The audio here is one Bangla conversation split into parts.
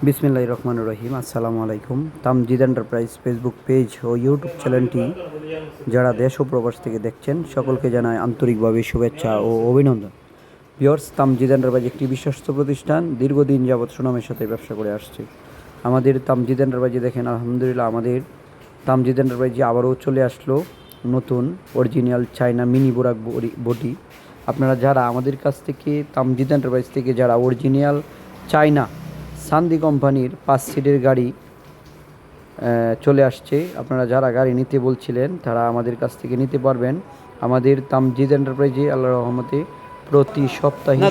বিসমিল্লাহির রহমানির রহিম। আসসালামু আলাইকুম। তামজিদ এন্টারপ্রাইজ ফেসবুক পেজ ও ইউটিউব চ্যানেলটি যারা দেশ ও প্রবাস থেকে দেখছেন সকলকে জানায় আন্তরিকভাবে শুভেচ্ছা ও অভিনন্দন। ভিউয়ার্স, তামজিদ এন্টারপ্রাইজ একটি বিশ্বস্ত প্রতিষ্ঠান, দীর্ঘদিন যাবৎ সুনামের সাথে ব্যবসা করে আসছে। আমাদের তামজিদ এন্টারপ্রাইজে দেখেন আলহামদুলিল্লাহ আমাদের তামজিদ এন্টারপ্রাইজে আবারও চলে আসলো নতুন অরিজিনাল চায়না মিনি বোরাক বটি। আপনারা যারা আমাদের কাছ থেকে তামজিদ এন্টারপ্রাইজ থেকে যারা অরিজিনাল চায়না সান্দি কোম্পানির 5 সিটের গাড়ি চলে আসছে, আপনারা যারা গাড়ি নিতে বলছিলেন তারা আমাদের কাছ থেকে নিতে পারবেন। আমাদের তামজিদ এন্টারপ্রাইজে আল্লাহর রহমতে প্রতি সপ্তাহে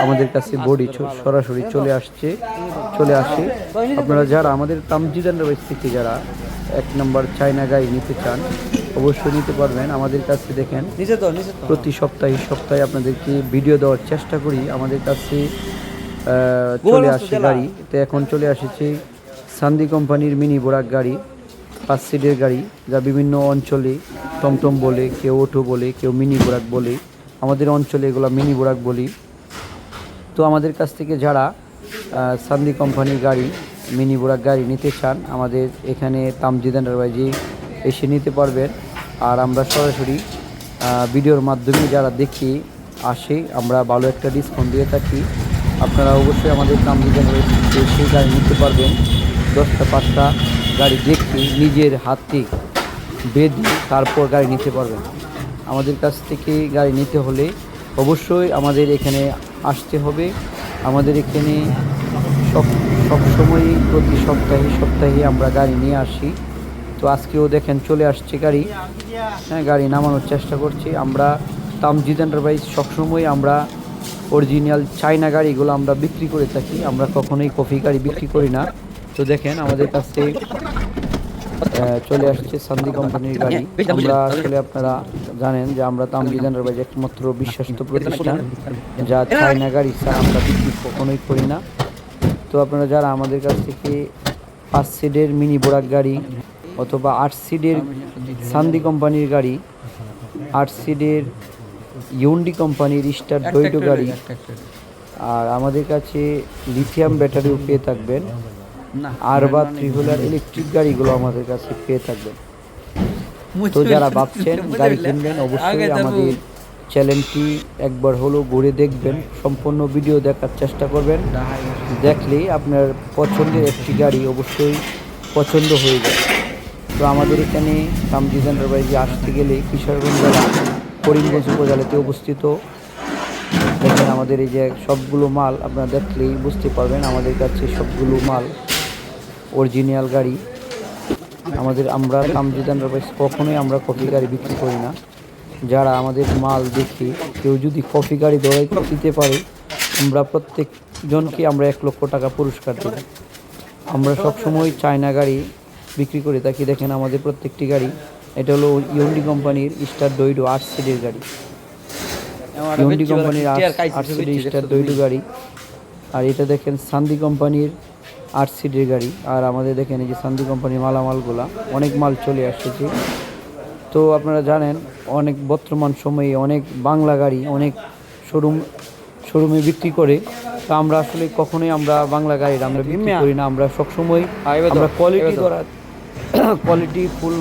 আমাদের কাছে বডি সরাসরি চলে আসে। আপনারা যারা আমাদের তামজিদ এন্টারপ্রাইজ থেকে যারা 1 নম্বর চায়না গাড়ি নিতে চান অবশ্যই নিতে পারবেন আমাদের কাছে। দেখেন প্রতি সপ্তাহে আপনাদেরকে ভিডিও দেওয়ার চেষ্টা করি। আমাদের কাছে চলে আসে গাড়ি, তো এখন চলে আসছে সান্দি কোম্পানির মিনি বোরাক গাড়ি, 5 সিটের গাড়ি, যা বিভিন্ন অঞ্চলে টমটম বলে, কেউ অটো বলে, কেউ মিনি বোরাক বলে। আমাদের অঞ্চলে এগুলো মিনি বোরাক বলি। তো আমাদের কাছ থেকে যারা সান্দি কোম্পানির গাড়ি মিনি বোরাক গাড়ি নিতে চান আমাদের এখানে তামজিদ এন্টারপ্রাইজে এসে নিতে পারবেন। আর আমরা সরাসরি ভিডিওর মাধ্যমে যারা দেখি আসে আমরা ভালো একটা ডিসকাউন্ট দিয়ে থাকি। আপনারা অবশ্যই আমাদের তামজিদ এন্টারপ্রাইজে সেই গাড়ি নিতে পারবেন। 10টা 5টা গাড়ি দেখে নিজের হাতে বেঁধে তারপর গাড়ি নিতে পারবেন। আমাদের কাছ থেকে গাড়ি নিতে হলে অবশ্যই আমাদের এখানে আসতে হবে। আমাদের এখানে সবসময়ই প্রতি সপ্তাহে আমরা গাড়ি নিয়ে আসি। তো আজকেও দেখেন চলে আসছে গাড়ি, গাড়ি নামানোর চেষ্টা করছি। আমরা তামজিদ এন্টারপ্রাইজ সবসময় আমরা অরিজিনাল চায়না গাড়িগুলো আমরা বিক্রি করে থাকি, আমরা কখনোই কফি গাড়ি বিক্রি করি না। তো দেখেন আমাদের কাছে চলে আসছে সান্দি কোম্পানির গাড়ি। আমরা আসলে আপনারা জানেন যে আমরা তামজিদ এন্টারপ্রাইজ একমাত্র বিশ্বস্ত প্রতিষ্ঠান যা চায়না গাড়ি আমরা বিক্রি কখনোই করি না। তো আপনারা যারা আমাদের কাছ থেকে 5 সিটের মিনি বোরাক গাড়ি অথবা 8 সিটের সান্দি কোম্পানির গাড়ি, 8 সিটের ইউন্ডি কোম্পানির স্টার ডয়টো গাড়ি, আর আমাদের কাছে লিথিয়াম ব্যাটারিও পেয়ে থাকবেন, আর বা ট্রিহুইলার ইলেকট্রিক গাড়িগুলো আমাদের কাছে পেয়ে থাকবেন। তো যারা ভাবছেন গাড়ি কিনবেন অবশ্যই আমাদের চ্যানেলটি একবার হলো ঘুরে দেখবেন, সম্পূর্ণ ভিডিও দেখার চেষ্টা করবেন। দেখলেই আপনার পছন্দের একটি গাড়ি অবশ্যই পছন্দ হয়ে যায়। তো আমাদের এখানে তামজিদ এন্টারপ্রাইজে আসতে গেলে কিশোরগঞ্জ জেলা করিমগঞ্জ উপজেলাতে অবস্থিত। দেখেন আমাদের এই যে সবগুলো মাল আপনারা দেখলেই বুঝতে পারবেন আমাদের কাছে সবগুলো মাল অরিজিনাল গাড়ি। আমরা তামজিদ এন্টারপ্রাইজ কখনোই আমরা কফি গাড়ি বিক্রি করি না। যারা আমাদের মাল দেখে কেউ যদি কফি গাড়ি দৌড়াই দিতে পারে আমরা প্রত্যেকজনকে আমরা 1 লক্ষ টাকা পুরস্কার দেব। আমরা সবসময় চায়না গাড়ি বিক্রি করে থাকি। দেখেন আমাদের প্রত্যেকটি গাড়ি, এটা হলো ইউন্ডি কোম্পানির স্টার ডয়টো 8 সিটের গাড়ি, ইউন্ডি কোম্পানির 8 সিটের স্টার ডয়টো গাড়ি। আর এটা দেখেন সান্দি কোম্পানির 8 সিটের গাড়ি। আর আমাদের দেখেন এই যে সান্দি কোম্পানির মালামালগুলা অনেক মাল চলে আসছে। তো আপনারা জানেন অনেক বর্তমান সময়ে অনেক বাংলা গাড়ি অনেক শোরুমে বিক্রি করে। তো আমরা আসলে কখনোই আমরা বাংলা গাড়ির আমরা বিক্রি করি না। আমরা সবসময় আমরা কোয়ালিটি ফুল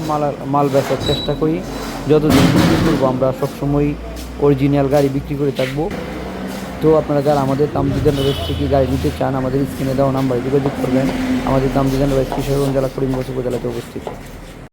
মাল বেচার চেষ্টা করি। যতদিন বিক্রি করবো আমরা সবসময় অরিজিনাল গাড়ি বিক্রি করে থাকবো। তো আপনারা যারা আমাদের তামজিদ এন্টারপ্রাইজ থেকে গাড়ি নিতে চান আমাদের স্ক্রিনে দেওয়া নাম্বারে যোগাযোগ করবেন। আমাদের তামজিদ এন্টারপ্রাইজ কিশোরগঞ্জ জেলা করিমগঞ্জ উপজেলাতে অবস্থিত।